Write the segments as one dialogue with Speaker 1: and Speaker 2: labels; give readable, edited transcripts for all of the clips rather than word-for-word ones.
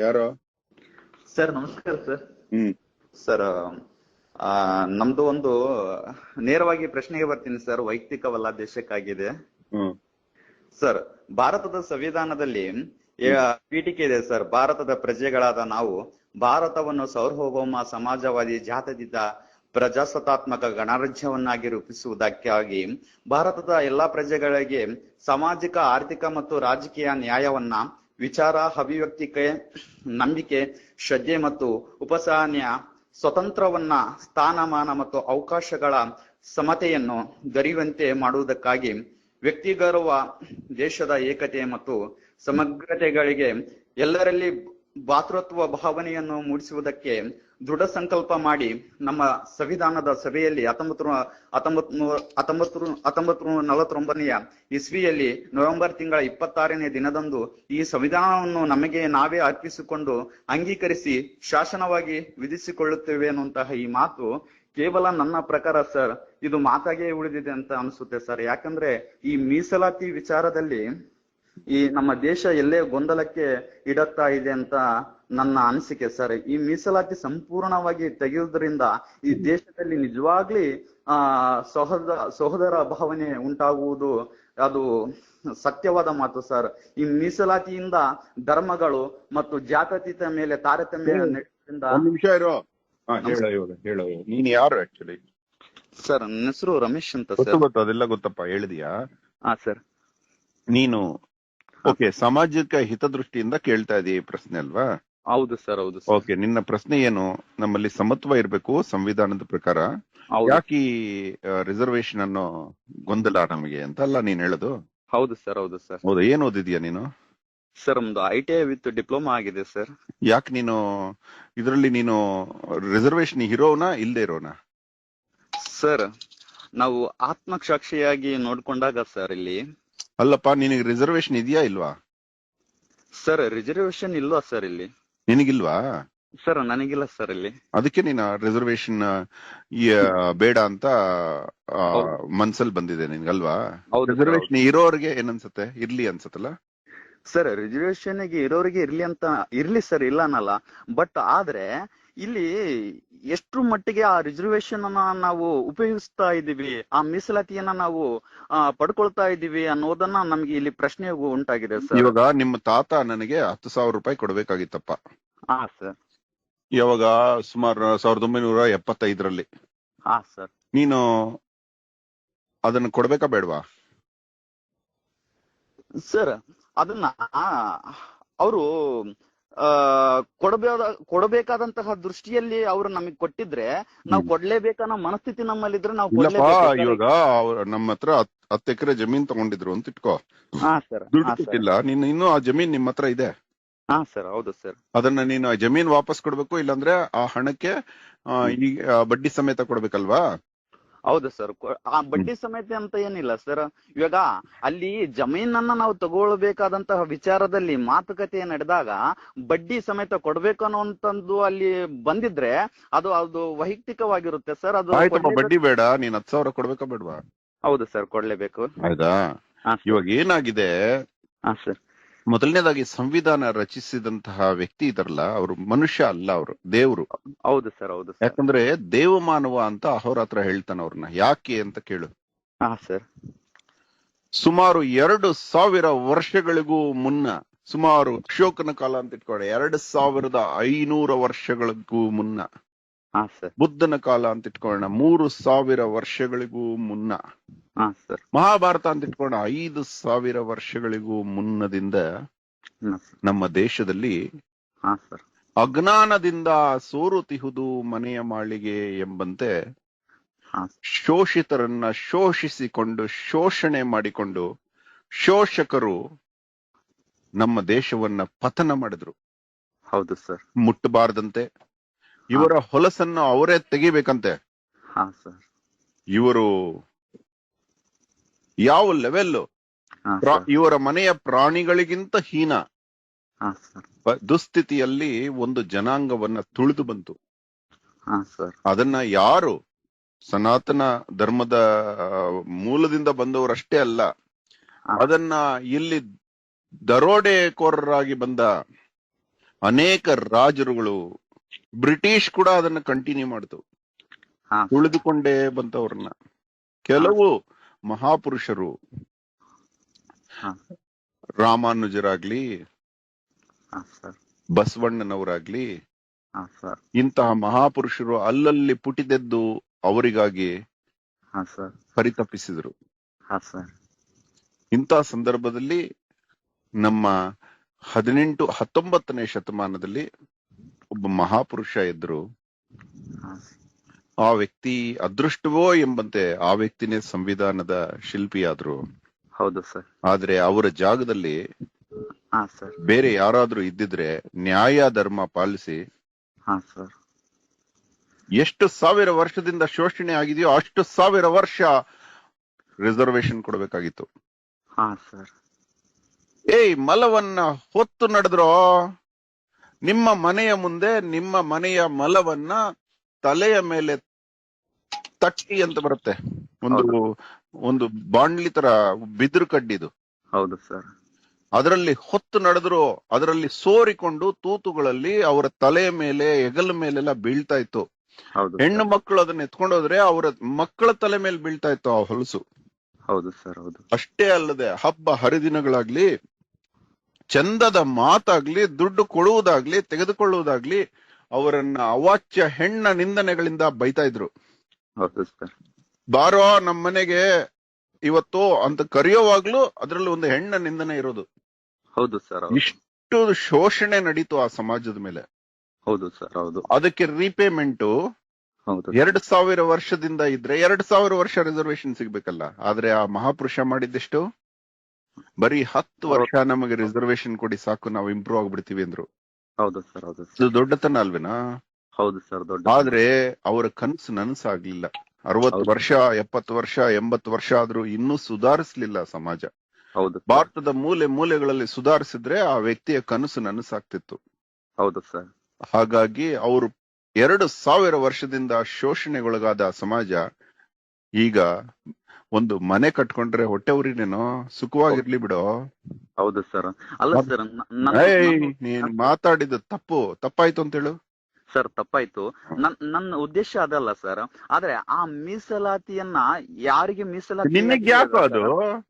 Speaker 1: ಯಾರು?
Speaker 2: ಸರ್ ನಮಸ್ಕಾರ ಸರ್.
Speaker 1: ಹ್ಮ್
Speaker 2: ಸರ್ ನಮ್ದು ಒಂದು ನೇರವಾಗಿ ಪ್ರಶ್ನೆಗೆ ಬರ್ತೀನಿ ಸರ್, ವೈಯಕ್ತಿಕವಲ್ಲ, ದೇಶಕ್ಕಾಗಿದೆ.
Speaker 1: ಹ್ಮ್
Speaker 2: ಸರ್, ಭಾರತದ ಸಂವಿಧಾನದಲ್ಲಿ ಪೀಠಿಕೆ ಇದೆ ಸರ್, ಭಾರತದ ಪ್ರಜೆಗಳಾದ ನಾವು ಭಾರತವನ್ನು ಸಾರ್ವಭೌಮ ಸಮಾಜವಾದಿ ಜಾತ್ಯತೀತ ಪ್ರಜಾಸತ್ತಾತ್ಮಕ ಗಣರಾಜ್ಯವನ್ನಾಗಿ ರೂಪಿಸುವುದಕ್ಕಾಗಿ ಭಾರತದ ಎಲ್ಲಾ ಪ್ರಜೆಗಳಿಗೆ ಸಾಮಾಜಿಕ, ಆರ್ಥಿಕ ಮತ್ತು ರಾಜಕೀಯ ನ್ಯಾಯವನ್ನ, ವಿಚಾರ, ಅಭಿವ್ಯಕ್ತಿಕೆ, ನಂಬಿಕೆ, ಶ್ರದ್ಧೆ ಮತ್ತು ಉಪಾಸನೆಯ ಸ್ವತಂತ್ರವನ್ನ, ಸ್ಥಾನಮಾನ ಮತ್ತು ಅವಕಾಶಗಳ ಸಮತೆಯನ್ನು ದೊರೆಯುವಂತೆ ಮಾಡುವುದಕ್ಕಾಗಿ ವ್ಯಕ್ತಿಗೌರವ, ದೇಶದ ಏಕತೆ ಮತ್ತು ಸಮಗ್ರತೆಗಳಿಗೆ ಎಲ್ಲರಲ್ಲಿ ಭಾತೃತ್ವ ಭಾವನೆಯನ್ನು ಮೂಡಿಸುವುದಕ್ಕೆ ದೃಢ ಸಂಕಲ್ಪ ಮಾಡಿ ನಮ್ಮ ಸಂವಿಧಾನದ ಸಭೆಯಲ್ಲಿ 1949ನೇ ಇಸ್ವಿಯಲ್ಲಿ ನವೆಂಬರ್ ತಿಂಗಳ 26ನೇ ದಿನದಂದು ಈ ಸಂವಿಧಾನವನ್ನು ನಮಗೆ ನಾವೇ ಅರ್ಪಿಸಿಕೊಂಡು ಅಂಗೀಕರಿಸಿ ಶಾಸನವಾಗಿ ವಿಧಿಸಿಕೊಳ್ಳುತ್ತೇವೆ ಅನ್ನುವಂತಹ ಈ ಮಾತು ಕೇವಲ ನನ್ನ ಪ್ರಕಾರ ಸರ್ ಇದು ಮಾತಾಗೆ ಉಳಿದಿದೆ ಅಂತ ಅನಿಸುತ್ತೆ ಸರ್. ಯಾಕಂದ್ರೆ ಈ ಮೀಸಲಾತಿ ವಿಚಾರದಲ್ಲಿ ಈ ನಮ್ಮ ದೇಶ ಎಲ್ಲೇ ಗೊಂದಲಕ್ಕೆ ಇಡತ್ತಾ ಇದೆ ಅಂತ ನನ್ನ ಅನಿಸಿಕೆ ಸರ್. ಈ ಮೀಸಲಾತಿ ಸಂಪೂರ್ಣವಾಗಿ ತೆಗೆಯುವುದರಿಂದ ಈ ದೇಶದಲ್ಲಿ ನಿಜವಾಗ್ಲಿ ಸಹೋದರ ಭಾವನೆ ಉಂಟಾಗುವುದು ಅದು ಸತ್ಯವಾದ ಮಾತು ಸರ್. ಈ ಮೀಸಲಾತಿಯಿಂದ ಧರ್ಮಗಳು ಮತ್ತು ಜಾತ್ಯತೀತ ಮೇಲೆ ತಾರತಮ್ಯ ನಡೆಯುವುದರಿಂದ.
Speaker 1: ಒಂದ್ ನಿಮಿಷ ಇರೋ. ಹೇಳು ನೀನ್ ಯಾರು ಆಕ್ಚುಲಿ?
Speaker 2: ಸರ್ ನನ್ನ ಹೆಸರು ರಮೇಶ್ ಅಂತ ಸರ್.
Speaker 1: ಗೊತ್ತು, ಅದೆಲ್ಲ ಗೊತ್ತಪ್ಪ, ಹೇಳಿದ್ಯಾ?
Speaker 2: ಹಾ ಸರ್.
Speaker 1: ನೀನು ಓಕೆ, ಸಾಮಾಜಿಕ ಹಿತದೃಷ್ಟಿಯಿಂದ ಕೇಳ್ತಾ ಇದೀಯ ಪ್ರಶ್ನೆ ಅಲ್ವಾ?
Speaker 2: ಹೌದು ಸರ್, ಹೌದು.
Speaker 1: ಓಕೆ, ನಿನ್ನ ಪ್ರಶ್ನೆ ಏನು? ನಮ್ಮಲ್ಲಿ ಸಮತ್ವ ಇರ್ಬೇಕು ಸಂವಿಧಾನದ ಪ್ರಕಾರ, ಯಾಕೆ ರಿಸರ್ವೇಶನ್ ಅನ್ನೋ ಗೊಂದಲ ನಮಗೆ ಅಂತ ಅಲ್ಲ ನೀನ್ ಹೇಳೋದು?
Speaker 2: ಹೌದು ಸರ್, ಹೌದು ಸರ್.
Speaker 1: ಹೌದಾ? ಏನ್ ಓದಿದ್ಯಾ ನೀನು?
Speaker 2: ಸರ್ ನಮ್ದು ITI ವಿತ್ ಡಿಪ್ಲೊಮಾ ಆಗಿದೆ ಸರ್.
Speaker 1: ಯಾಕೆ ನೀನು ಇದರಲ್ಲಿ ನೀನು ರಿಸರ್ವೇಶನ್ ಇರೋನಾ ಇಲ್ಲದೆ ಇರೋನಾ?
Speaker 2: ಸರ್ ನಾವು ಆತ್ಮಸಾಕ್ಷಿಯಾಗಿ ನೋಡ್ಕೊಂಡಾಗ ಸರ್ ಇಲ್ಲಿ
Speaker 1: ಅಲ್ಲಪ್ಪ, ನಿನಗೆ ರಿಸರ್ವೇಶನ್ ಇದೆಯಾ ಇಲ್ವಾ?
Speaker 2: ಸರ್ ರಿಸರ್ವೇಶನ್ ಇಲ್ವಾ ಸರ್ ಇಲ್ಲಿ?
Speaker 1: ನಿನಗಿಲ್ವಾ?
Speaker 2: ಸರ್ ನನಗಿಲ್ಲ ಸರ್ ಇಲ್ಲಿ.
Speaker 1: ಅದಕ್ಕೆ ನೀನು ರಿಸರ್ವೇಶನ್ ಬೇಡ ಅಂತ ಮನ್ಸಲ್ಲಿ ಬಂದಿದೆ ನಿನ್ಗಲ್ವಾ? ರಿಸರ್ವೇಶನ್ ಇರೋರಿಗೆ ಏನನ್ಸುತ್ತೆ, ಇರ್ಲಿ ಅನ್ಸತ್ತಲ್ಲ
Speaker 2: ಸರ್? ರಿಸರ್ವೇಶನ್ ಇರೋರಿಗೆ ಇರ್ಲಿ ಸರ್, ಇಲ್ಲ ಅನ್ನಲ್ಲ. ಬಟ್ ಆದ್ರೆ ಇಲ್ಲಿ ಎಷ್ಟು ಮಟ್ಟಿಗೆ ಆ ರಿಸರ್ವೇಶನ್ ಅನ್ನ ನಾವು ಉಪಯೋಗಿಸ್ತಾ ಇದೀವಿ, ಆ ಮೀಸಲಾತಿಯನ್ನ ನಾವು ಪಡ್ಕೊಳ್ತಾ ಇದೀವಿ ಅನ್ನೋದನ್ನ ನಮ್ಗೆ ಇಲ್ಲಿ ಪ್ರಶ್ನೆ ಉಂಟಾಗಿದೆ ಸರ್.
Speaker 1: ಇವಾಗ ನಿಮ್ಮ ತಾತ ನನಗೆ 10,000 ರೂಪಾಯಿ ಕೊಡ್ಬೇಕಾಗಿತ್ತಪ್ಪ.
Speaker 2: ಹಾ ಸರ್.
Speaker 1: ಯಾವಾಗ? ಸುಮಾರು 1975ರಲ್ಲಿ.
Speaker 2: ಹಾ ಸರ್.
Speaker 1: ನೀನು ಅದನ್ನ ಕೊಡ್ಬೇಕಾ ಬೇಡವಾ?
Speaker 2: ಸರ್ ಅದನ್ನ ಅವರು ಕೊಡಬೇಕಾದಂತಹ ದೃಷ್ಟಿಯಲ್ಲಿ ಅವ್ರು ನಮಗ್ ಕೊಟ್ಟಿದ್ರೆ ನಾವು ಕೊಡ್ಲೇಬೇಕನ್ನೋ ಮನಸ್ಥಿತಿ ನಮ್ಮಲ್ಲಿದ್ರೆ ನಾವು
Speaker 1: ಇವಾಗ ನಮ್ಮ ಹತ್ರ 10 ಎಕರೆ ಜಮೀನ್ ತಗೊಂಡಿದ್ರು ಅಂತ ಇಟ್ಕೋ.
Speaker 2: ಹಾ ಸರ್.
Speaker 1: ದುಡ್ಡು ಕೊಟ್ಟಿಲ್ಲ, ನೀನು ಇನ್ನೂ ಆ ಜಮೀನ್ ನಿಮ್ಮ ಹತ್ರ ಇದೆ.
Speaker 2: ಹಾ ಸರ್, ಹೌದು ಸರ್.
Speaker 1: ಅದನ್ನ ನೀನು ಜಮೀನ್ ವಾಪಸ್ ಕೊಡ್ಬೇಕು, ಇಲ್ಲಾಂದ್ರೆ ಆ ಹಣಕ್ಕೆ ಬಡ್ಡಿ ಸಮೇತ ಕೊಡ್ಬೇಕಲ್ವಾ?
Speaker 2: ಹೌದು ಸರ್. ಆ ಬಡ್ಡಿ ಸಮೇತ ಅಂತ ಏನಿಲ್ಲ ಸರ್. ಇವಾಗ ಅಲ್ಲಿ ಜಮೀನನ್ನ ನಾವು ತಗೊಳ್ಬೇಕಾದಂತಹ ವಿಚಾರದಲ್ಲಿ ಮಾತುಕತೆ ನಡೆದಾಗ ಬಡ್ಡಿ ಸಮೇತ ಕೊಡ್ಬೇಕು ಅನ್ನುವಂಥದ್ದು ಅಲ್ಲಿ ಬಂದಿದ್ರೆ ಅದು ವೈಯಕ್ತಿಕವಾಗಿರುತ್ತೆ ಸರ್. ಅದು
Speaker 1: ಬಡ್ಡಿ ಬೇಡ, ನೀನ್ 10,000 ಕೊಡ್ಬೇಕಾ ಬೇಡವಾ?
Speaker 2: ಹೌದು ಸರ್, ಕೊಡ್ಲೇಬೇಕು.
Speaker 1: ಆಯ್ತಾ? ಇವಾಗ ಏನಾಗಿದೆ, ಮೊದಲನೇದಾಗಿ ಸಂವಿಧಾನ ರಚಿಸಿದಂತಹ ವ್ಯಕ್ತಿ ಇದಾರಲ್ಲ, ಅವರು ಮನುಷ್ಯ ಅಲ್ಲ, ಅವರು ದೇವ್ರು.
Speaker 2: ಹೌದು ಸರ್, ಹೌದು.
Speaker 1: ಯಾಕಂದ್ರೆ ದೇವಮಾನವ ಅಂತ ಅಹೋರಾತ್ರ ಹೇಳ್ತಾನ ಅವ್ರನ್ನ. ಯಾಕೆ ಅಂತ ಕೇಳು.
Speaker 2: ಹಾ ಸರ್.
Speaker 1: ಸುಮಾರು 2,000 ವರ್ಷಗಳಿಗೂ ಮುನ್ನ, ಸುಮಾರು ಅಶೋಕನ ಕಾಲ ಅಂತ ಇಟ್ಕೊಳ್ಳಿ, 2,500 ವರ್ಷಗಳಿಗೂ ಮುನ್ನ, ಬುದ್ಧನ ಕಾಲ ಅಂತ ಇಟ್ಕೊಳ್ಳೋಣ 3,000 ವರ್ಷಗಳಿಗೂ ಮುನ್ನ, ಮಹಾಭಾರತ ಅಂತ ಇಟ್ಕೊಳ್ಳೋಣ 5,000 ವರ್ಷಗಳಿಗೂ ಮುನ್ನದಿಂದ ನಮ್ಮ ದೇಶದಲ್ಲಿ ಅಜ್ಞಾನದಿಂದ ಸೋರುತಿಹುದು ಮನೆಯ ಮಾಳಿಗೆ ಎಂಬಂತೆ ಶೋಷಿತರನ್ನ ಶೋಷಿಸಿಕೊಂಡು ಶೋಷಣೆ ಮಾಡಿಕೊಂಡು ಶೋಷಕರು ನಮ್ಮ ದೇಶವನ್ನ ಪತನ ಮಾಡಿದ್ರು.
Speaker 2: ಹೌದು ಸರ್.
Speaker 1: ಮುಟ್ಟಬಾರ್ದಂತೆ, ಇವರ ಹೊಲಸನ್ನು ಅವರೇ ತೆಗಿಬೇಕಂತೆ. ಇವರು ಯಾವ ಲೆವೆಲ್, ಇವರ ಮನೆಯ ಪ್ರಾಣಿಗಳಿಗಿಂತ ಹೀನ ದುಸ್ಥಿತಿಯಲ್ಲಿ ಒಂದು ಜನಾಂಗವನ್ನ ತುಳಿದು ಬಂತು. ಅದನ್ನ ಯಾರು ಸನಾತನ ಧರ್ಮದ ಮೂಲದಿಂದ ಬಂದವರಷ್ಟೇ ಅಲ್ಲ, ಅದನ್ನ ಇಲ್ಲಿ ದರೋಡೆಕೋರರಾಗಿ ಬಂದ ಅನೇಕ ರಾಜರುಗಳು, ಬ್ರಿಟಿಷ್ ಕೂಡ ಅದನ್ನ ಕಂಟಿನ್ಯೂ ಮಾಡ್ತು,
Speaker 2: ಹಾ
Speaker 1: ಉಳಿದುಕೊಂಡೇ ಬಂತವ್ರನ್ನ. ಕೆಲವು ಮಹಾಪುರುಷರು,
Speaker 2: ಹಾ
Speaker 1: ರಾಮಾನುಜರಾಗ್ಲಿ,
Speaker 2: ಹಾ ಸರ್
Speaker 1: ಬಸವಣ್ಣನವರಾಗ್ಲಿ,
Speaker 2: ಹಾ ಸರ್
Speaker 1: ಇಂತಹ ಮಹಾಪುರುಷರು ಅಲ್ಲಲ್ಲಿ ಪುಟಿದೆದ್ದು ಅವರಿಗಾಗಿ
Speaker 2: ಹಾ ಸರ್
Speaker 1: ಪರಿತಪಿಸಿದರು.
Speaker 2: ಹಾ ಸರ್
Speaker 1: ಇಂತಹ ಸಂದರ್ಭದಲ್ಲಿ ನಮ್ಮ 19ನೇ ಶತಮಾನದಲ್ಲಿ ಒಬ್ಬ ಮಹಾಪುರುಷ ಇದ್ರು.
Speaker 2: ಹಾ
Speaker 1: ಆ ವ್ಯಕ್ತಿ ಅದೃಷ್ಟವೋ ಎಂಬಂತೆ ಆ ವ್ಯಕ್ತಿನೇ ಸಂವಿಧಾನದ ಶಿಲ್ಪಿಯಾದ್ರು.
Speaker 2: ಹೌದು ಸರ್.
Speaker 1: ಆದ್ರೆ ಅವರ ಜಾಗದಲ್ಲಿ
Speaker 2: ಹಾ ಸರ್
Speaker 1: ಬೇರೆ ಯಾರಾದ್ರೂ ಇದ್ದಿದ್ರೆ ನ್ಯಾಯ ಧರ್ಮ ಪಾಲಿಸಿ
Speaker 2: ಹಾ ಸರ್
Speaker 1: ಎಷ್ಟು 1000 ವರ್ಷದಿಂದ ಶೋಷಣೆ ಆಗಿದೆಯೋ ಅಷ್ಟು 1000 ವರ್ಷ ರಿಸರ್ವೇಶನ್ ಕೊಡಬೇಕಾಗಿತ್ತು.
Speaker 2: ಹಾ ಸರ್
Speaker 1: ಮಲವನ್ನ ಹೊತ್ತು ನಡೆದ್ರೋ, ನಿಮ್ಮ ಮನೆಯ ಮುಂದೆ ನಿಮ್ಮ ಮನೆಯ ಮಲವನ್ನ ತಲೆಯ ಮೇಲೆ ತಟ್ಟಿ ಅಂತ ಬರುತ್ತೆ, ಒಂದು ಬಾಂಡ್ಲಿ ತರ ಬಿದಿರು ಕಡ್ಡಿದು,
Speaker 2: ಹೌದು ಸರ್.
Speaker 1: ಅದರಲ್ಲಿ ಹೊತ್ತು ನಡೆದ್ರು, ಅದರಲ್ಲಿ ಸೋರಿಕೊಂಡು ತೂತುಗಳಲ್ಲಿ ಅವರ ತಲೆಯ ಮೇಲೆ ಹೆಗಲ ಮೇಲೆಲ್ಲ ಬೀಳ್ತಾ ಇತ್ತು. ಹೆಣ್ಣು ಮಕ್ಕಳು ಅದನ್ನ ಎತ್ಕೊಂಡೋದ್ರೆ ಅವರ ಮಕ್ಕಳ ತಲೆ ಮೇಲೆ ಬೀಳ್ತಾ ಇತ್ತು ಆ ಹೊಲಸು.
Speaker 2: ಹೌದು ಸರ್. ಹೌದು.
Speaker 1: ಅಷ್ಟೇ ಅಲ್ಲದೆ ಹಬ್ಬ ಹರಿದಿನಗಳಾಗ್ಲಿ, ಚಂದದ ಮಾತಾಗ್ಲಿ, ದುಡ್ಡು ಕೊಡುವುದಾಗ್ಲಿ ತೆಗೆದುಕೊಳ್ಳುವುದಾಗ್ಲಿ ಅವರನ್ನ ಅವಾಚ್ಯ ಹೆಣ್ಣ ನಿಂದನೆಗಳಿಂದ ಬೈತಾ ಇದ್ರು.
Speaker 2: ಹೌದು ಸರ್.
Speaker 1: ಬಾರೋ ನಮ್ ಮನೆಗೆ ಇವತ್ತು ಅಂತ ಕರೆಯೋವಾಗ್ಲೂ ಅದ್ರಲ್ಲಿ ಒಂದು ಹೆಣ್ಣ ನಿಂದನೆ ಇರೋದು.
Speaker 2: ಹೌದು ಸರ್.
Speaker 1: ಇಷ್ಟು ಶೋಷಣೆ ನಡೀತು ಆ ಸಮಾಜದ ಮೇಲೆ.
Speaker 2: ಹೌದು ಸರ್. ಹೌದು.
Speaker 1: ಅದಕ್ಕೆ ರೀಪೇಮೆಂಟ್ 2000 ವರ್ಷದಿಂದ ಇದ್ರೆ 2000 ವರ್ಷ ರಿಸರ್ವೇಶನ್ ಸಿಗ್ಬೇಕಲ್ಲ. ಆದ್ರೆ ಆ ಮಹಾಪುರುಷ ಮಾಡಿದ್ದೆಷ್ಟು? ಬರೀ 10 ವರ್ಷ ನಮಗೆ ರಿಸರ್ವೇಶನ್ ಕೊಡಿ ಸಾಕು, ನಾವು ಇಂಪ್ರೂವ್ ಆಗ್ಬಿಡ್ತೀವಿ ಅಂದ್ರು.
Speaker 2: ಹೌದು ಸರ್. ಹೌದು.
Speaker 1: ಇದು ದೊಡ್ಡತನ ಅಲ್ವೇನಾ?
Speaker 2: ಹೌದು ಸರ್. ದೊಡ್ಡ. ಆದ್ರೆ
Speaker 1: ಅವರ ಕನಸು ನನಸಾಗ್ಲಿಲ್ಲ. 60 ವರ್ಷ 70 ವರ್ಷ 80 ವರ್ಷ ಆದ್ರೂ ಇನ್ನೂ ಸುಧಾರಿಸ್ಲಿಲ್ಲ ಸಮಾಜ.
Speaker 2: ಹೌದು.
Speaker 1: ಭಾರತದ ಮೂಲೆ ಮೂಲೆಗಳಲ್ಲಿ ಸುಧಾರಿಸಿದ್ರೆ ಆ ವ್ಯಕ್ತಿಯ ಕನಸು ನನಸಾಗ್ತಿತ್ತು.
Speaker 2: ಹೌದು ಸರ್.
Speaker 1: ಹಾಗಾಗಿ ಅವರು 2000 ವರ್ಷದಿಂದ ಶೋಷಣೆಗೊಳಗಾದ ಸಮಾಜ ಈಗ ಒಂದು ಮನೆ ಕಟ್ಕೊಂಡ್ರೆ ಹೊಟ್ಟೆ ಉರಿನೇನೋ, ಸುಖವಾಗಿರ್ಲಿ ಬಿಡೋ.
Speaker 2: ಹೌದು ಸರ್. ಅಲ್ಲ ಸರ್,
Speaker 1: ನೀನ್ ಮಾತಾಡಿದ ತಪ್ಪಾಯ್ತು ಅಂತ ಹೇಳು
Speaker 2: ಸರ್. ತಪ್ಪಾಯ್ತು. ನನ್ನ ಉದ್ದೇಶ ಅದಲ್ಲ ಸರ್. ಆದ್ರೆ ಆ ಮೀಸಲಾತಿಯನ್ನ ಯಾರಿಗೆ ಮೀಸಲಾತಿ?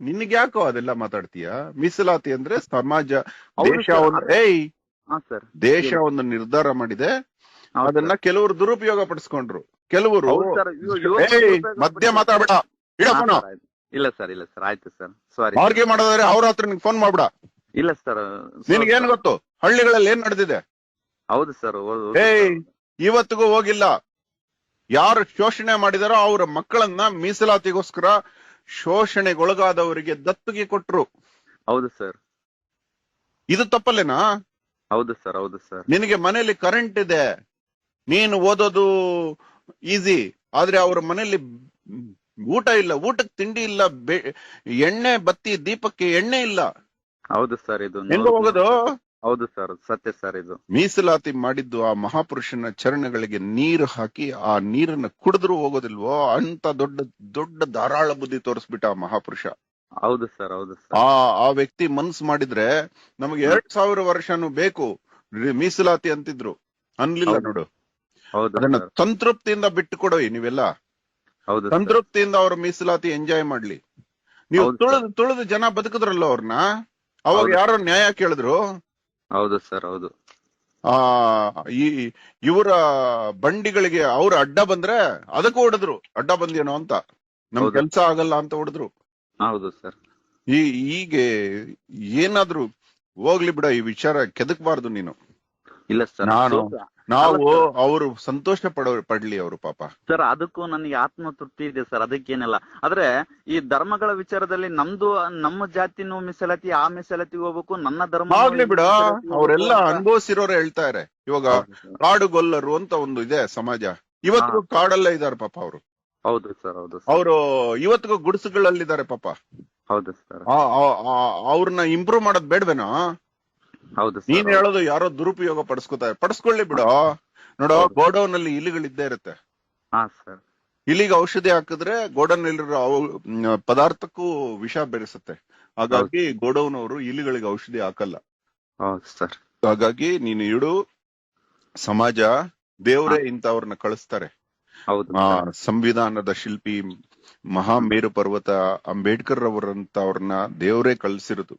Speaker 1: ನಿನಗ್ಯಾಕೋ ಅದೆಲ್ಲ ಮಾತಾಡ್ತೀಯ? ಮೀಸಲಾತಿ ಅಂದ್ರೆ ಸಮಾಜ, ದೇಶ ಒಂದು ನಿರ್ಧಾರ ಮಾಡಿದೆ, ಅದನ್ನ ಕೆಲವರು ದುರುಪಯೋಗ ಪಡಿಸ್ಕೊಂಡ್ರು. ಕೆಲವರು ಮಧ್ಯ ಮಾತಾಡ್ಬೇಡ,
Speaker 2: ಇಲ್ಲ ಸರ್. ಇಲ್ಲ ಸರ್. ಆಯ್ತು ಸರ್. ಸಾರಿ.
Speaker 1: ಅವ್ರಿಗೆ ಮಾಡೋದಾದ್ರೆ ಅವ್ರ ಹತ್ರ ನಿಂಗೆ ಫೋನ್ ಮಾಡ್ಬಿಡ.
Speaker 2: ಇಲ್ಲ ಸರ್.
Speaker 1: ನಿನ್ಗೇನ್ ಗೊತ್ತು ಹಳ್ಳಿಗಳಲ್ಲಿ ಏನ್ ನಡೆದಿದೆ?
Speaker 2: ಹೌದು ಸರ್.
Speaker 1: ಇವತ್ತಿಗೂ ಹೋಗಿಲ್ಲ. ಯಾರು ಶೋಷಣೆ ಮಾಡಿದಾರೋ ಅವರ ಮಕ್ಕಳನ್ನ ಮೀಸಲಾತಿಗೋಸ್ಕರ ಶೋಷಣೆಗೊಳಗಾದವರಿಗೆ ದತ್ತಿಗೆ ಕೊಟ್ರು.
Speaker 2: ಹೌದು ಸರ್.
Speaker 1: ಇದು ತಪ್ಪಲ್ಲೇನಾ?
Speaker 2: ಹೌದು ಸರ್. ಹೌದು ಸರ್.
Speaker 1: ನಿನಗೆ ಮನೆಯಲ್ಲಿ ಕರೆಂಟ್ ಇದೆ, ನೀನು ಓದೋದು ಈಸಿ, ಆದ್ರೆ ಅವ್ರ ಮನೆಯಲ್ಲಿ ಊಟ ಇಲ್ಲ, ಊಟಕ್ಕೆ ತಿಂಡಿ ಇಲ್ಲ, ಎಣ್ಣೆ ಬತ್ತಿ ದೀಪಕ್ಕೆ ಎಣ್ಣೆ ಇಲ್ಲ.
Speaker 2: ಹೌದು ಸರ್. ಇದು
Speaker 1: ಹೆಂಗ ಹೋಗೋದು?
Speaker 2: ಹೌದು ಸರ್. ಸತ್ಯ ಸರ್. ಇದು
Speaker 1: ಮೀಸಲಾತಿ ಮಾಡಿದ್ದು ಆ ಮಹಾಪುರುಷನ ಚರಣಗಳಿಗೆ ನೀರು ಹಾಕಿ ಆ ನೀರನ್ನ ಕುಡಿದ್ರು ಹೋಗೋದಿಲ್ವೋ ಅಂತ ದೊಡ್ಡ ದೊಡ್ಡ ಧಾರಾಳ ಬುದ್ಧಿ ತೋರಿಸ್ಬಿಟ್ಟ ಆ ಮಹಾಪುರುಷ.
Speaker 2: ಹೌದು ಸರ್. ಹೌದು ಸರ್.
Speaker 1: ಆ ವ್ಯಕ್ತಿ ಮನ್ಸು ಮಾಡಿದ್ರೆ ನಮಗೆ 2000 ವರ್ಷನೂ ಬೇಕು ಮೀಸಲಾತಿ ಅಂತಿದ್ರು, ಅನ್ಲಿಲ್ಲ ನೋಡು. ಅದನ್ನ ಸಂತೃಪ್ತಿಯಿಂದ ಬಿಟ್ಟು ಕೊಡೋಯಿ ನೀವೆಲ್ಲ. ಸಂತೃಪ್ತಿಯಿಂದ ಅವ್ರ ಮೀಸಲಾತಿ ಎಂಜಾಯ್ ಮಾಡ್ಲಿ. ನೀವು ತುಳಿದು ಜನ ಬದುಕಿದ್ರಲ್ಲ ಅವ್ರನ್ನ, ಅವಾಗ ಯಾರೋ ನ್ಯಾಯ ಕೇಳಿದ್ರು.
Speaker 2: ಹೌದು ಸರ್. ಹೌದು.
Speaker 1: ಇವರ ಬಂಡಿಗಳಿಗೆ ಅವ್ರ ಅಡ್ಡ ಬಂದ್ರೆ ಅದಕ್ಕೂ ಹೊಡೆದ್ರು, ಅಡ್ಡ ಬಂದೇನೋ ಅಂತ, ನಮ್ ಕೆಲ್ಸ ಆಗಲ್ಲ ಅಂತ ಹೊಡೆದ್ರು.
Speaker 2: ಹೌದು ಸರ್.
Speaker 1: ಹೀಗೆ ಏನಾದ್ರು ಹೋಗ್ಲಿ ಬಿಡ, ಈ ವಿಚಾರ ಕೆದಕ್ಬಾರ್ದು ನೀನು.
Speaker 2: ಇಲ್ಲ ಸರ್.
Speaker 1: ನಾವು ಅವರು ಸಂತೋಷ ಪಡ್ಲಿ ಅವರು ಪಾಪ
Speaker 2: ಸರ್. ಅದಕ್ಕೂ ನನಗೆ ಆತ್ಮ ತೃಪ್ತಿ ಇದೆ ಸರ್, ಅದಕ್ಕೇನಿಲ್ಲ. ಆದ್ರೆ ಈ ಧರ್ಮಗಳ ವಿಚಾರದಲ್ಲಿ ನಮ್ಮ ಜಾತಿನೂ ಮೀಸಲಾತಿ, ಆ ಮೀಸಲಾತಿಗೆ ಹೋಗ್ಬೇಕು, ನನ್ನ ಧರ್ಮ
Speaker 1: ಆಗ್ಲಿ ಬಿಡ. ಅವರೆಲ್ಲ ಅನುಭವಿಸಿರೋರು ಹೇಳ್ತಾರೆ. ಇವಾಗ ಕಾಡುಗೊಲ್ಲರು ಅಂತ ಒಂದು ಇದೆ ಸಮಾಜ, ಇವತ್ತಿಗೂ ಕಾಡಲ್ಲೇ ಇದಾರೆ ಪಾಪ ಅವರು.
Speaker 2: ಹೌದು ಸರ್. ಹೌದು. ಅವರು
Speaker 1: ಇವತ್ತಿಗೂ ಗುಡಿಸುಗಳಲ್ಲಿದ್ದಾರೆ ಪಾಪ.
Speaker 2: ಹೌದು ಸರ್.
Speaker 1: ಅವ್ರನ್ನ ಇಂಪ್ರೂವ್ ಮಾಡೋದ್ ಬೇಡವೇನೋ?
Speaker 2: ಹೌದು.
Speaker 1: ನೀನ್ ಹೇಳೋದು ಯಾರೋ ದುರುಪಯೋಗ ಪಡಿಸ್ಕೊಳ್ಳಿ ಬಿಡೋ. ನೋಡೋ, ಗೋಡೌನ್ ಅಲ್ಲಿ ಇಲಿಗಳಿದ್ದೇ ಇರುತ್ತೆ. ಇಲಿಗೆ ಔಷಧಿ ಹಾಕಿದ್ರೆ ಗೋಡೌನ್ ಅಲ್ಲಿರೋ ಪದಾರ್ಥಕ್ಕೂ ವಿಷ ಬೆರೆಸುತ್ತೆ. ಹಾಗಾಗಿ ಗೋಡೌನ್ ಅವರು ಇಲಿಗಳಿಗೆ ಔಷಧಿ ಹಾಕಲ್ಲ. ಹಾಗಾಗಿ ನೀನು ಇಡು, ಸಮಾಜ, ದೇವರೇ ಇಂಥವ್ರನ್ನ ಕಳಿಸ್ತಾರೆ.
Speaker 2: ಹೌದು
Speaker 1: ಆ
Speaker 2: ಸರ್.
Speaker 1: ಸಂವಿಧಾನದ ಶಿಲ್ಪಿ ಮಹಾ ಮೇರು ಪರ್ವತ ಅಂಬೇಡ್ಕರ್ ಅವರಂತವ್ರನ್ನ ದೇವರೇ ಕಳ್ಸಿರೋದು.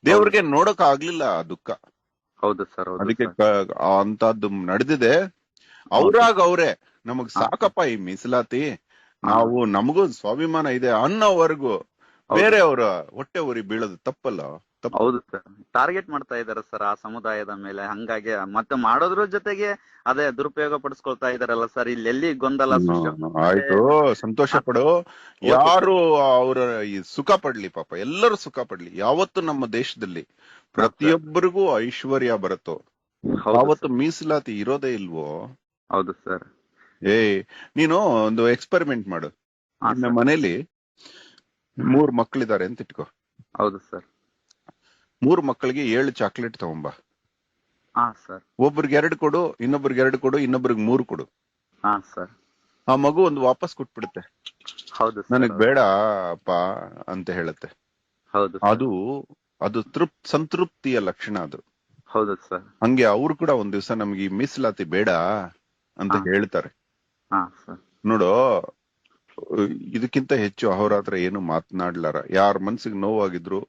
Speaker 1: ದೇವ್ರಿಗೆ ನೋಡಕ್ ಆಗ್ಲಿಲ್ಲ ಆ ದುಃಖ.
Speaker 2: ಹೌದು ಸರ್. ಹೌದು
Speaker 1: ಅದಕ್ಕೆ
Speaker 2: ಸರ್.
Speaker 1: ಅಂತದ್ದು ನಡೆದಿದೆ. ಅವ್ರಾಗ ಅವ್ರೆ ನಮಗ್ ಸಾಕಪ್ಪ ಈ ಮೀಸಲಾತಿ, ನಾವು ನಮಗೂ ಸ್ವಾಭಿಮಾನ ಇದೆ ಅನ್ನೋವರೆಗೂ ಬೇರೆಯವರ ಹೊಟ್ಟೆ ಉರಿ ಬೀಳೋದು ತಪ್ಪಲ್ಲ.
Speaker 2: ಹೌದು ಸರ್. ಟಾರ್ಗೆಟ್ ಮಾಡ್ತಾ ಇದಾರೆ ಸರ್ ಆ ಸಮುದಾಯದ ಮೇಲೆ. ಹಂಗಾಗಿ ಮತ್ತೆ ಮಾಡೋದ್ರ ಜೊತೆಗೆ ಅದೇ ದುರುಪಯೋಗ ಪಡಿಸ್ಕೊಳ್ತಾ ಇದಾರಲ್ಲ ಸರ್. ಇಲ್ಲಿ ಎಲ್ಲಿ ಗೊಂದಲ ಸೃಷ್ಟಿ
Speaker 1: ಆಯ್ತು, ಸಂತೋಷ ಪಡು. ಯಾರು ಅವರ ಈ ಸುಖ ಪಡ್ಲಿ, ಪಾಪ ಎಲ್ಲರೂ ಸುಖ ಪಡ್ಲಿ. ಯಾವತ್ತು ನಮ್ಮ ದೇಶದಲ್ಲಿ ಪ್ರತಿಯೊಬ್ಬರಿಗೂ ಐಶ್ವರ್ಯ ಬರುತ್ತೋ ಅವತ್ತು ಮೀಸಲಾತಿ ಇರೋದೇ ಇಲ್ವೋ.
Speaker 2: ಹೌದು ಸರ್.
Speaker 1: ನೀನು ಒಂದು ಎಕ್ಸ್ಪೆರಿಮೆಂಟ್ ಮಾಡು. ನಿಮ್ಮ ಮನೇಲಿ 3 ಮಕ್ಕಳಿದ್ದಾರೆ ಅಂತ ಇಟ್ಕೋ.
Speaker 2: ಹೌದು ಸರ್.
Speaker 1: 3 ಮಕ್ಕಳಿಗೆ 7 ಚಾಕ್ಲೇಟ್ ತಗೊಂಬ.
Speaker 2: ಹಾ ಸರ್.
Speaker 1: ಒಬ್ರಿಗೆ 2 ಕೊಡು, ಇನ್ನೊಬ್ರಿಗೆ 2 ಕೊಡು, ಇನ್ನೊಬ್ರಿಗೆ 3 ಕೊಡು.
Speaker 2: ಹಾ ಸರ್.
Speaker 1: ಆ ಮಗು ಒಂದು ವಾಪಸ್ ಕೊಟ್ಬಿಡುತ್ತೆ.
Speaker 2: ಹೌದು,
Speaker 1: ನನಗ್ ಬೇಡ ಅಪ್ಪ ಅಂತ ಹೇಳುತ್ತೆ.
Speaker 2: ಹೌದು,
Speaker 1: ಅದು ಸಂತೃಪ್ತಿಯ ಲಕ್ಷಣ ಅದು.
Speaker 2: ಹೌದು ಸರ್.
Speaker 1: ಹಂಗೆ ಅವ್ರು ಕೂಡ ಒಂದ್ ದಿವ್ಸ ನಮ್ಗೆ ಈ ಮೀಸಲಾತಿ ಬೇಡ ಅಂತ ಹೇಳ್ತಾರೆ. ನೋಡು, ಇದಕ್ಕಿಂತ ಹೆಚ್ಚು ಅಹೋರಾತ್ರ ಏನು ಮಾತನಾಡ್ಲಾರ. ಯಾರ ಮನ್ಸಿಗೆ ನೋವಾಗಿದ್ರು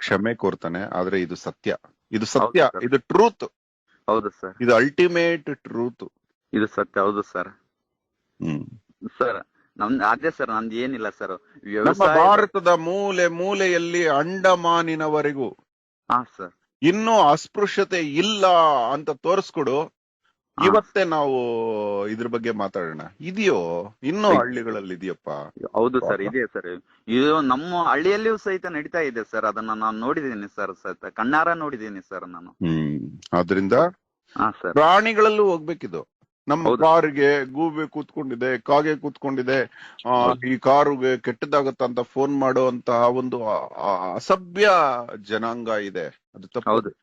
Speaker 1: ಕ್ಷಮೆ ಕೋರ್ತಾನೆ. ಆದ್ರೆ ಇದು ಸತ್ಯ, ಇದು ಸತ್ಯ, ಇದು ಟ್ರೂತ್.
Speaker 2: ಹೌದು ಸರ್.
Speaker 1: ಇದು ಅಲ್ಟಿಮೇಟ್ ಟ್ರೂತ್, ಇದು
Speaker 2: ಸತ್ಯ. ಹೌದು ಸರ್. ಸರ್ ಅದೇ ಸರ್, ನಂದು ಏನಿಲ್ಲ ಸರ್.
Speaker 1: ನಮ್ಮ ಭಾರತದ ಮೂಲೆ ಮೂಲೆಯಲ್ಲಿ ಅಂಡಮಾನಿನವರೆಗೂ
Speaker 2: ಸರ್
Speaker 1: ಇನ್ನೂ ಅಸ್ಪೃಶ್ಯತೆ ಇಲ್ಲ ಅಂತ ತೋರಿಸ್ಕೊಡು. ಇವತ್ತೇ ನಾವು ಇದ್ರ ಬಗ್ಗೆ ಮಾತಾಡೋಣ. ಇದೆಯೋ ಇನ್ನೂ ಹಳ್ಳಿಗಳಲ್ಲಿ ಇದೆಯಪ್ಪ?
Speaker 2: ಹೌದು ಸರ್, ಇದೆ ಸರ್. ಇದು ನಮ್ಮ ಹಳ್ಳಿಯಲ್ಲಿಯೂ ಸಹಿತ ನಡೀತಾ ಇದೆ ಸರ್. ಅದನ್ನ ನಾನು ನೋಡಿದೀನಿ ಸರ್, ಸಹಿತ ಕಣ್ಣಾರ ನೋಡಿದೀನಿ ಸರ್ ನಾನು.
Speaker 1: ಆದ್ರಿಂದ ಪ್ರಾಣಿಗಳಲ್ಲೂ ಹೋಗ್ಬೇಕಿದು. ನಮ್ಮ ಕಾರಿಗೆ ಗೂಬೆ ಕೂತ್ಕೊಂಡಿದೆ, ಕಾಗೆ ಕೂತ್ಕೊಂಡಿದೆ, ಈ ಕಾರುಗೆ ಕೆಟ್ಟದಾಗತ್ತ ಅಂತ ಫೋನ್ ಮಾಡುವಂತಹ ಒಂದು ಅಸಭ್ಯ ಜನಾಂಗ ಇದೆ. ಅದು ತಪ್ಪು.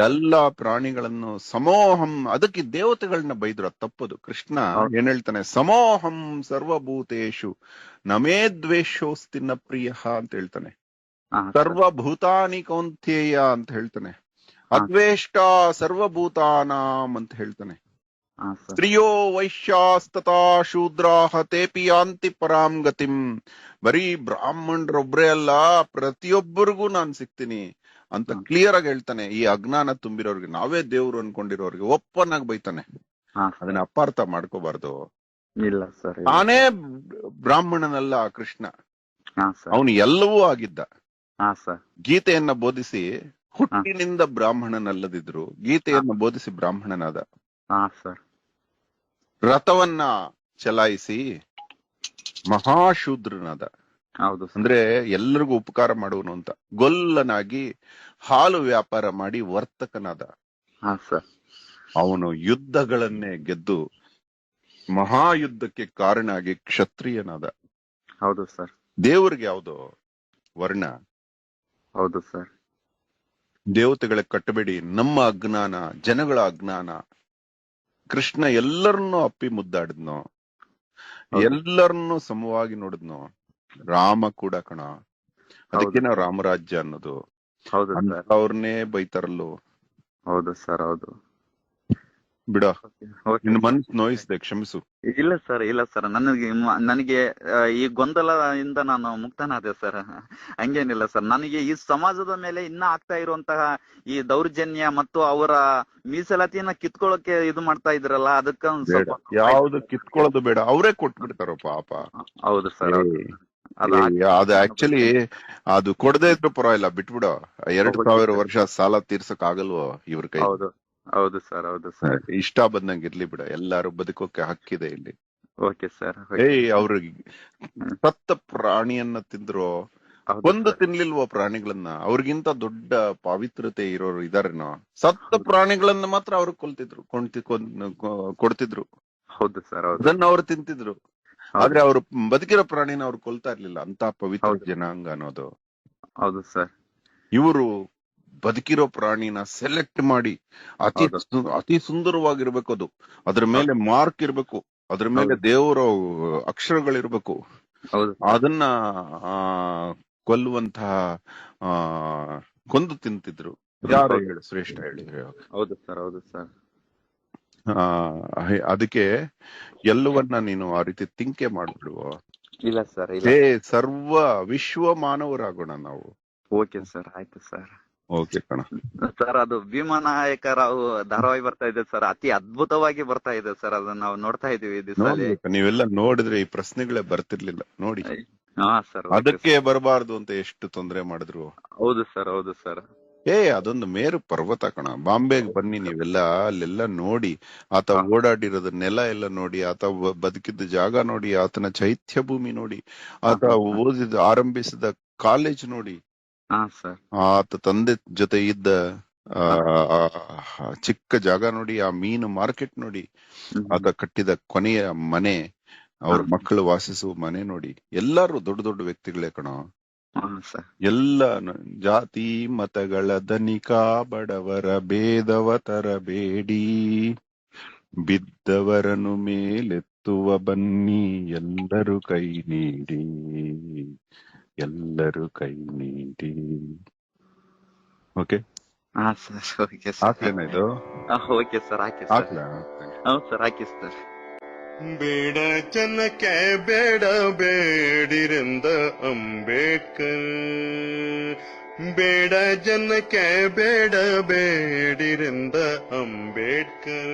Speaker 1: ಎಲ್ಲಾ ಪ್ರಾಣಿಗಳನ್ನು ಸಮೋಹಂ, ಅದಕ್ಕೆ ದೇವತೆಗಳನ್ನ ಬೈದ್ರು, ಅದು ತಪ್ಪದು. ಕೃಷ್ಣ ಏನ್ ಹೇಳ್ತಾನೆ? ಸಮೋಹಂ ಸರ್ವಭೂತೇಶು ನಮೇ ದ್ವೇಷೋಸ್ತಿನ ಪ್ರಿಯ ಅಂತ ಹೇಳ್ತಾನೆ. ಸರ್ವಭೂತಾನಿ ಕೌಂತ್ಯೇಯ ಅಂತ ಹೇಳ್ತಾನೆ. ಅದ್ವೇಷ್ಟ ಸರ್ವಭೂತಾನಾಂ ಅಂತ ಹೇಳ್ತಾನೆ. ಸ್ತ್ರೀಯೋ ವೈಶ್ಯಾಸ್ತತಾ ಶೂದ್ರಾಹ ತೇಪಿ ಯಾಂತಿ ಪರಾಂ ಗತಿಂ. ಬರೀ ಬ್ರಾಹ್ಮಣರೊಬ್ರೇ ಅಲ್ಲ, ಪ್ರತಿಯೊಬ್ಬರಿಗೂ ನಾನ್ ಸಿಗ್ತೀನಿ ಅಂತ ಕ್ಲಿಯರ್ ಆಗಿ ಹೇಳ್ತಾನೆ. ಈ ಅಜ್ಞಾನ ತುಂಬಿರೋರ್ಗೆ, ನಾವೇ ದೇವ್ರು ಅನ್ಕೊಂಡಿರೋರ್ಗೆ ಓಪನ್ ಆಗಿ ಬೈತಾನೆ. ಅದನ್ನ ಅಪಾರ್ಥ ಮಾಡ್ಕೋಬಾರ್ದು.
Speaker 2: ಇಲ್ಲ ಸರ್,
Speaker 1: ತಾನೇ ಬ್ರಾಹ್ಮಣನಲ್ಲ ಕೃಷ್ಣ, ಅವನು ಎಲ್ಲವೂ ಆಗಿದ್ದ. ಗೀತೆಯನ್ನ ಬೋಧಿಸಿ ಹುಟ್ಟಿನಿಂದ ಬ್ರಾಹ್ಮಣನಲ್ಲದಿದ್ರು ಗೀತೆಯನ್ನ ಬೋಧಿಸಿ ಬ್ರಾಹ್ಮಣನಾದ. ರಥವನ್ನ ಚಲಾಯಿಸಿ ಮಹಾಶೂದ್ರನಾದ. ಅಂದ್ರೆ ಎಲ್ಲರಿಗೂ ಉಪಕಾರ ಮಾಡುವನು ಅಂತ. ಗೊಲ್ಲನಾಗಿ ಹಾಲು ವ್ಯಾಪಾರ ಮಾಡಿ ವರ್ತಕನಾದ. ಅವನು ಯುದ್ಧಗಳನ್ನೇ ಗೆದ್ದು ಮಹಾಯುದ್ಧಕ್ಕೆ ಕಾರಣ ಆಗಿ ಕ್ಷತ್ರಿಯನಾದ.
Speaker 2: ಹೌದು ಸರ್.
Speaker 1: ದೇವ್ರಿಗೆ ಯಾವ್ದು ವರ್ಣ?
Speaker 2: ಹೌದು ಸರ್.
Speaker 1: ದೇವತೆಗಳಿಗೆ ಕಟ್ಟಬೇಡಿ. ನಮ್ಮ ಅಜ್ಞಾನ, ಜನಗಳ ಅಜ್ಞಾನ. ಕೃಷ್ಣ ಎಲ್ಲರನ್ನೂ ಅಪ್ಪಿ ಮುದ್ದಾಡಿದ್ನೋ, ಎಲ್ಲರನ್ನೂ ಸಮವಾಗಿ ನೋಡಿದ್ನೋ. ರಾಮ ಕೂಡ ಕಣ, ಅದಕ್ಕೆ ನಾವು ರಾಮರಾಜ್ಯ ಅನ್ನೋದು. ಅವ್ರನ್ನೇ ಬೈತಾರಲ್ಲೋ.
Speaker 2: ಹೌದು ಸರ್, ಹೌದು.
Speaker 1: ಬಿಡ, ನಿನ್ನ ಮನಸ್ಸು ನೋಯಿಸಿದೆ, ಕ್ಷಮಿಸು.
Speaker 2: ಇಲ್ಲ ಸರ್, ಇಲ್ಲ ಸರ್. ನನಗೆ ಈ ಗೊಂದಲದಿಂದ ನಾನು ಮುಕ್ತನಾದೆ ಸರ್. ಹಂಗೇನಿಲ್ಲ ಸರ್. ನನಗೆ ಈ ಸಮಾಜದ ಮೇಲೆ ಇನ್ನ ಆಗ್ತಾ ಇರುವಂತಹ ಈ ದೌರ್ಜನ್ಯ ಮತ್ತು ಅವರ ಮೀಸಲಾತಿಯನ್ನ ಕಿತ್ಕೊಳ್ಳೋಕೆ ಇದು ಮಾಡ್ತಾ ಇದ್ರಲ್ಲ, ಅದಕ್ಕ
Speaker 1: ಯಾವ್ದು ಕಿತ್ಕೊಳ್ಳೋದು ಬೇಡ, ಅವರೇ ಕೊಟ್ಬಿಡ್ತಾರೋ ಪಾಪ.
Speaker 2: ಹೌದು ಸರ್.
Speaker 1: ಅದು ಆಕ್ಚುಲಿ ಅದು ಕೊಡದೇ ಇದ್ರು ಪರವಾಗಿಲ್ಲ, ಬಿಟ್ಬಿಡೋ. 2000 ವರ್ಷ ಸಾಲ ತೀರ್ಸಕ್ ಆಗಲ್ವೋ ಇವ್ರ ಕೈ?
Speaker 2: ಹೌದು ಸರ್, ಹೌದು ಸರ್.
Speaker 1: ಇಷ್ಟ ಬಂದಂಗೆ ಇರ್ಲಿ ಬಿಡ, ಎಲ್ಲಾರು ಬದುಕೋಕೆ ಹಕ್ಕಿದೆ ಇಲ್ಲಿ.
Speaker 2: Okay sir.
Speaker 1: ಅವ್ರಿಗೆ ಸತ್ತ ಪ್ರಾಣಿಯನ್ನ ತಿಂದ್ರು, ಒಂದು ತಿನ್ಲಿಲ್ವೋ ಪ್ರಾಣಿಗಳನ್ನ? ಅವ್ರಿಗಿಂತ ದೊಡ್ಡ ಪಾವಿತ್ರತೆ ಇರೋರು ಇದಾರೇನೋ? ಸತ್ತ ಪ್ರಾಣಿಗಳನ್ನ ಮಾತ್ರ ಅವ್ರಿಗೆ ಕೊಡ್ತಿದ್ರು.
Speaker 2: ಹೌದು ಸರ್.
Speaker 1: ಅದನ್ನ ಅವ್ರು ತಿಂತಿದ್ರು. ಆದ್ರೆ ಅವ್ರು ಬದುಕಿರೋ ಪ್ರಾಣಿನ ಅವ್ರು ಕೊಲ್ತಾ ಇರ್ಲಿಲ್ಲ. ಅಂತ ಪವಿತ್ರ ಜನಾಂಗ ಅನ್ನೋದು.
Speaker 2: ಹೌದು ಸರ್.
Speaker 1: ಇವರು ಬದುಕಿರೋ ಪ್ರಾಣಿನ ಸೆಲೆಕ್ಟ್ ಮಾಡಿ ಅತಿ ಸುಂದರವಾಗಿರ್ಬೇಕು, ಅದು ಅದ್ರ ಮೇಲೆ ಮಾರ್ಕ್ ಇರ್ಬೇಕು, ಅದ್ರ ಮೇಲೆ ದೇವರ ಅಕ್ಷರಗಳಿರ್ಬೇಕು. ಅದನ್ನ ಕೊಲ್ಲುವಂತಹ ಕೊಂದು ತಿಂತಿದ್ರು. ಯಾರು ಹೇಳು ಶ್ರೇಷ್ಠ ಹೇಳಿ.
Speaker 2: ಹೌದು ಸರ್, ಹೌದು ಸರ್.
Speaker 1: ಅದಕ್ಕೆ ಎಲ್ಲವನ್ನ ನೀನು ಆ ರೀತಿ ತಿಂಕೆ ಮಾಡ್ಬಿಡುವ.
Speaker 2: ಇಲ್ಲ ಸರ್,
Speaker 1: ಸರ್ವ ವಿಶ್ವ ಮಾನವರಾಗೋಣ ನಾವು.
Speaker 2: ಓಕೆ ಸರ್, ಆಯ್ತು ಸರ್.
Speaker 1: ಓಕೆ ಕಣ
Speaker 2: ಸರ್, ಅದು ಭೀಮನಾಯಕ ರಾವ್ ಧಾರಾವಾಹಿ ಬರ್ತಾ ಇದೆ ಸರ್, ಅತಿ ಅದ್ಭುತವಾಗಿ ಬರ್ತಾ ಇದೆ ಸರ್, ಅದನ್ನ ನಾವು ನೋಡ್ತಾ ಇದೀವಿ ಈ ದಿವಸದಲ್ಲಿ.
Speaker 1: ನೀವೆಲ್ಲ ನೋಡಿದ್ರೆ ಈ ಪ್ರಶ್ನೆಗಳೇ ಬರ್ತಿರ್ಲಿಲ್ಲ ನೋಡಿ.
Speaker 2: ಹಾ ಸರ್,
Speaker 1: ಅದಕ್ಕೆ ಬರಬಾರ್ದು ಅಂತ ಎಷ್ಟು ತೊಂದರೆ ಮಾಡಿದ್ರು.
Speaker 2: ಹೌದು ಸರ್, ಹೌದು ಸರ್.
Speaker 1: ಅದೊಂದು ಮೇರು ಪರ್ವತ ಕಣ. ಬಾಂಬೆಗೆ ಬನ್ನಿ ನೀವೆಲ್ಲ, ಅಲ್ಲೆಲ್ಲ ನೋಡಿ, ಆತ ಓಡಾಡಿರೋದು ನೆಲ ಎಲ್ಲ ನೋಡಿ, ಆತ ಬದುಕಿದ್ದ ಜಾಗ ನೋಡಿ, ಆತನ ಚೈತ್ಯ ಭೂಮಿ ನೋಡಿ, ಆತ ಓದಿದ ಆರಂಭಿಸಿದ ಕಾಲೇಜ್ ನೋಡಿ, ಆತ ತಂದೆ ಜೊತೆ ಇದ್ದ ಚಿಕ್ಕ ಜಾಗ ನೋಡಿ, ಆ ಮೀನು ಮಾರ್ಕೆಟ್ ನೋಡಿ, ಆತ ಕಟ್ಟಿದ ಕೊನೆಯ ಮನೆ, ಅವ್ರ ಮಕ್ಕಳು ವಾಸಿಸುವ ಮನೆ ನೋಡಿ. ಎಲ್ಲಾರು ದೊಡ್ಡ ದೊಡ್ಡ ವ್ಯಕ್ತಿಗಳೇ ಕಣ. ಎಲ್ಲ ಜಾತಿ ಮತಗಳ ಧನಿಕ ಬಡವರ ಭೇದವ ತರಬೇಡಿ, ಬಿದ್ದವರನ್ನು ಮೇಲೆತ್ತುವ ಬನ್ನಿ, ಎಲ್ಲರೂ ಕೈ ನೀಡಿ, ಎಲ್ಲರೂ ಕೈ ನೀಡಿ. ಓಕೆ, ಹಾಕ್ಲೇನಾ ಇದು?
Speaker 2: ಓಕೆ ಸರ್, ಹಾಕಿ
Speaker 1: ಹಾಕ್ಲಾ?
Speaker 2: ಹೌದು ಸರ್, ಹಾಕಿ ಸರ್.
Speaker 3: ಬೇಡ ಜನಕ್ಕೆ ಬೇಡ ಬೇಡಿರೆಂದ ಅಂಬೇಡ್ಕರ್, ಬೇಡ ಜನಕ್ಕೆ ಬೇಡ ಬೇಡಿರೆಂದ ಅಂಬೇಡ್ಕರ್,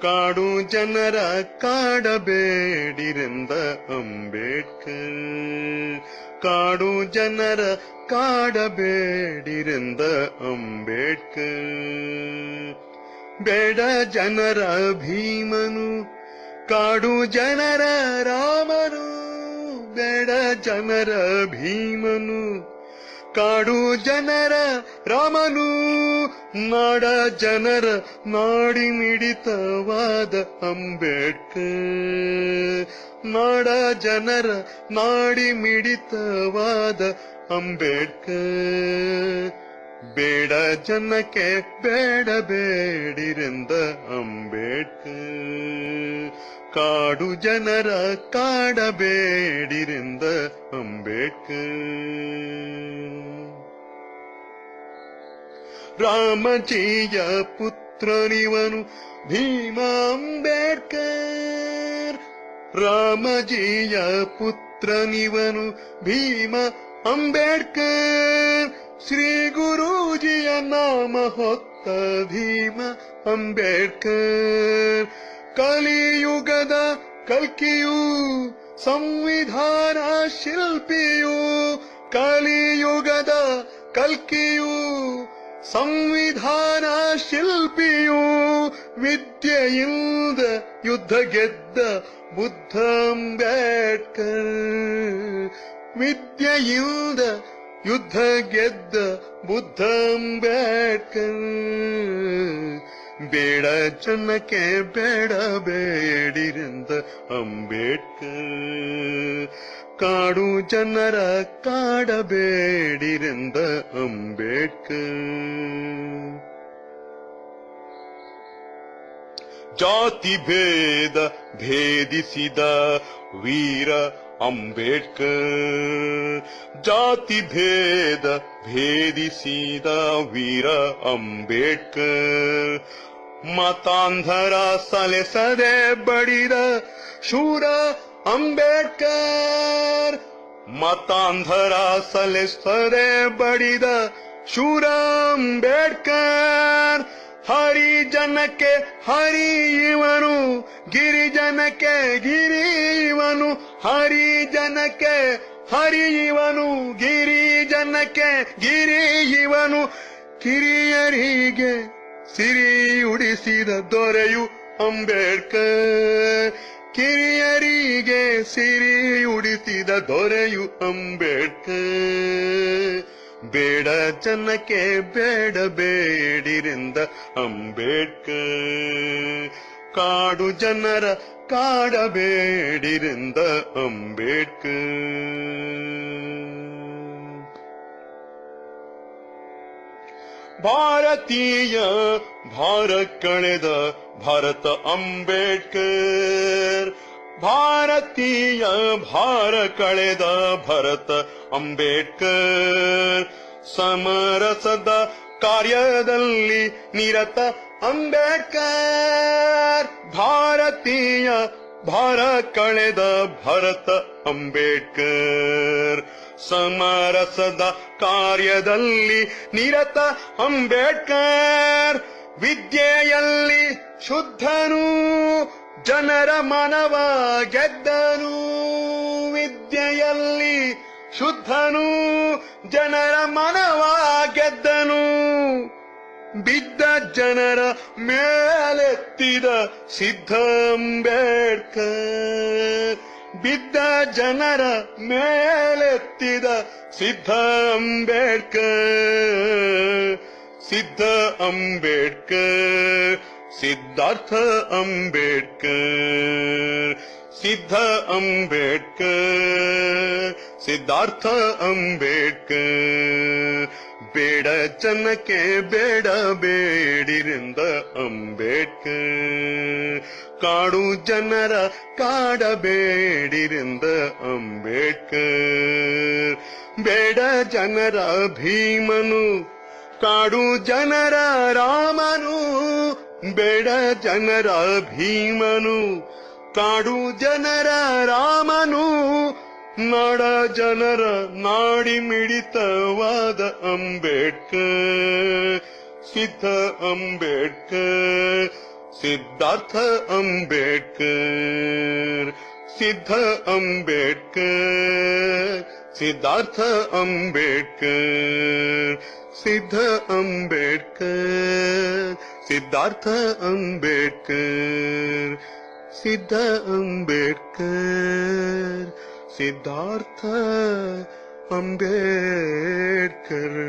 Speaker 3: ಕಾಡು ಜನರ ಕಾಡಬೇಡಿರೆಂದ ಅಂಬೇಡ್ಕರ್, ಕಾಡು ಜನರ ಕಾಡಬೇಡಿರೆಂದ ಅಂಬೇಡ್ಕರ್, ಬೇಡ ಜನರ ಭೀಮನು, ಕಾಡು ಜನರ ರಾಮನು, ಬೇಡ ಜನರ ಭೀಮನು, ಕಾಡು ಜನರ ರಾಮನು, ನಾಡ ಜನರ ನಾಡಿ ಮಿಡಿತವಾದ ಅಂಬೇಡ್ಕರ್, ನಾಡ ಜನರ ನಾಡಿ ಮಿಡಿತವಾದ ಅಂಬೇಡ್ಕರ್, ಬೇಡ ಜನಕ್ಕೆ ಬೇಡ ಬೇಡಿರೆಂದ ಅಂಬೇಡ್ಕರ್, ಕಾಡು ಜನರ ಕಾಡಬೇಡಿರೆಂದ ಅಂಬೇಡ್ಕರ್, ರಾಮಜಿಯ ಪುತ್ರನಿವನು ಭೀಮ ಅಂಬೇಡ್ಕರ್, ರಾಮಜಿಯ ಪುತ್ರನಿವನು ಭೀಮ ಅಂಬೇಡ್ಕರ್, ಶ್ರೀ ಗುರೂಜಿಯ ನಾಮ ಹೊತ್ತ ಭೀಮ ಅಂಬೇಡ್ಕರ್, ಕಲಿಯುಗದ ಕಲ್ಕಿಯು ಸಂವಿಧಾನ ಶಿಲ್ಪಿಯು, ಕಲಿಯುಗದ ಕಲ್ಕಿಯು ಸಂವಿಧಾನ ಶಿಲ್ಪಿಯು, ವಿದ್ಯೆಯಿಂದ ಯುದ್ಧ ಗೆದ್ದ ಬುದ್ಧ ಅಂಬೇಡ್ಕರ್, ವಿದ್ಯೆಯಿಂದ ಯುದ್ಧ ಗೆದ್ದ ಬುದ್ಧ ಅಂಬೇಡ್ಕರ್, ಬೇಡ ಜನಕ್ಕೆ ಬೇಡ ಬೇಡಿರೆಂದ ಅಂಬೇಡ್ಕರ್, ಕಾಡು ಜನರ ಕಾಡಬೇಡಿರೆಂದ ಅಂಬೇಡ್ಕರ್, ಜಾತಿ ಭೇದ ಭೇದಿಸಿದ ವೀರ ಅಂಬೇಡ್ಕರ್, ಜಾತಿ ಭೇದ ಭೇದಿಸಿದ ವೀರ ಅಂಬೇಡ್ಕರ್, ಮತಾಂಧರ ಸಲೆಸದೆ ಬಡಿದ ಶೂರ ಅಂಬೇಡ್ಕರ್, ಮತಾಂಧರ ಸಲೆಸದೆ ಬಡಿದ ಶೂರ ಅಂಬೇಡ್ಕರ್, ಹರಿಜನಕ್ಕೆ ಹರಿ ಇವನು, ಗಿರಿಜನಕ್ಕೆ ಗಿರಿ ಇವನು, ಹರಿಜನಕ್ಕೆ ಹರಿ ಇವನು, ಗಿರಿಜನಕ್ಕೆ ಗಿರಿ ಇವನು, ಕಿರಿಯರಿಗೆ ಸಿರಿ ಉಡಿಸಿದ ದೊರೆಯು ಅಂಬೇಡ್ಕರ್, ಕಿರಿಯರಿಗೆ ಸಿರಿ ಉಡಿಸಿದ ದೊರೆಯು ಅಂಬೇಡ್ಕರ್, ಬೇಡ ಜನಕ್ಕೆ ಬೇಡ ಬೇಡಿರೆಂದ ಅಂಬೇಡ್ಕರ್, ಕಾಡು ಜನರ ಕಾಡಬೇಡಿರೆಂದ ಅಂಬೇಡ್ಕರ್, ಭಾರತೀಯ ಭಾರ ಕಳೆದ ಭಾರತ ಅಂಬೇಡ್ಕರ್, ಭಾರತೀಯ ಭಾರ ಕಳೆದ ಭರತ ಅಂಬೇಡ್ಕರ್, ಸಮರಸದ ಕಾರ್ಯದಲ್ಲಿ ನಿರತ ಅಂಬೇಡ್ಕರ್. ಭಾರತೀಯ ಭಾರ ಕಳೆದ ಭರತ ಅಂಬೇಡ್ಕರ್. ಸಮರಸದ ಕಾರ್ಯದಲ್ಲಿ ನಿರತ ಅಂಬೇಡ್ಕರ್. ವಿದ್ಯೆಯಲ್ಲಿ ಶುದ್ಧನು, ಜನರ ಮನವ ಗೆದ್ದನು. ವಿದ್ಯೆಯಲ್ಲಿ ಶುದ್ಧನು, ಜನರ ಮನವ ಗೆದ್ದನು. ಬಿದ್ದ ಜನರ ಮೇಲೆತ್ತಿದ ಸಿದ್ಧ ಅಂಬೇಡ್ಕರ್. ಬಿದ್ದ ಜನರ ಮೇಲೆತ್ತಿದ ಸಿದ್ಧ ಅಂಬೇಡ್ಕರ್. ಸಿದ್ಧ ಅಂಬೇಡ್ಕರ್, ಸಿದ್ಧಾರ್ಥ ಅಂಬೇಡ್ಕರ್. ಸಿದ್ಧ ಅಂಬೇಡ್ಕರ್, ಸಿದ್ಧಾರ್ಥ ಅಂಬೇಡ್ಕರ್. ಬೇಡ ಜನಕ್ಕೆ ಬೇಡ ಬೇಡಿರಿಂದ ಅಂಬೇಡ್ಕರ್. ಕಾಡು ಜನರ ಕಾಡಬೇಡಿರಿಂದ ಅಂಬೇಡ್ಕರ್. ಬೇಡ ಜನರ ಭೀಮನು, ಕಾಡು ಜನರ ರಾಮನು. ಬೇಡ ಜನರ ಭೀಮನು, ಕಾಡು ಜನರ ರಾಮನು. ನಾಡ ಜನರ ನಾಡಿ ಮಿಡಿತವಾದ ಅಂಬೇಡ್ಕರ್. ಸಿದ್ಧ ಅಂಬೇಡ್ಕರ್, ಸಿದ್ಧಾರ್ಥ ಅಂಬೇಡ್ಕರ್. ಸಿದ್ಧ ಅಂಬೇಡ್ಕರ್, ಸಿದ್ಧಾರ್ಥ ಅಂಬೇಡ್ಕರ್. ಸಿದ್ಧ ಅಂಬೇಡ್ಕರ್, ಸಿದ್ಧಾರ್ಥ ಅಂಬೇಡ್ಕರ್. ಸಿದ್ಧ ಅಂಬೇಡ್ಕರ್, ಸಿದ್ಧಾರ್ಥ ಅಂಬೇಡ್ಕರ್.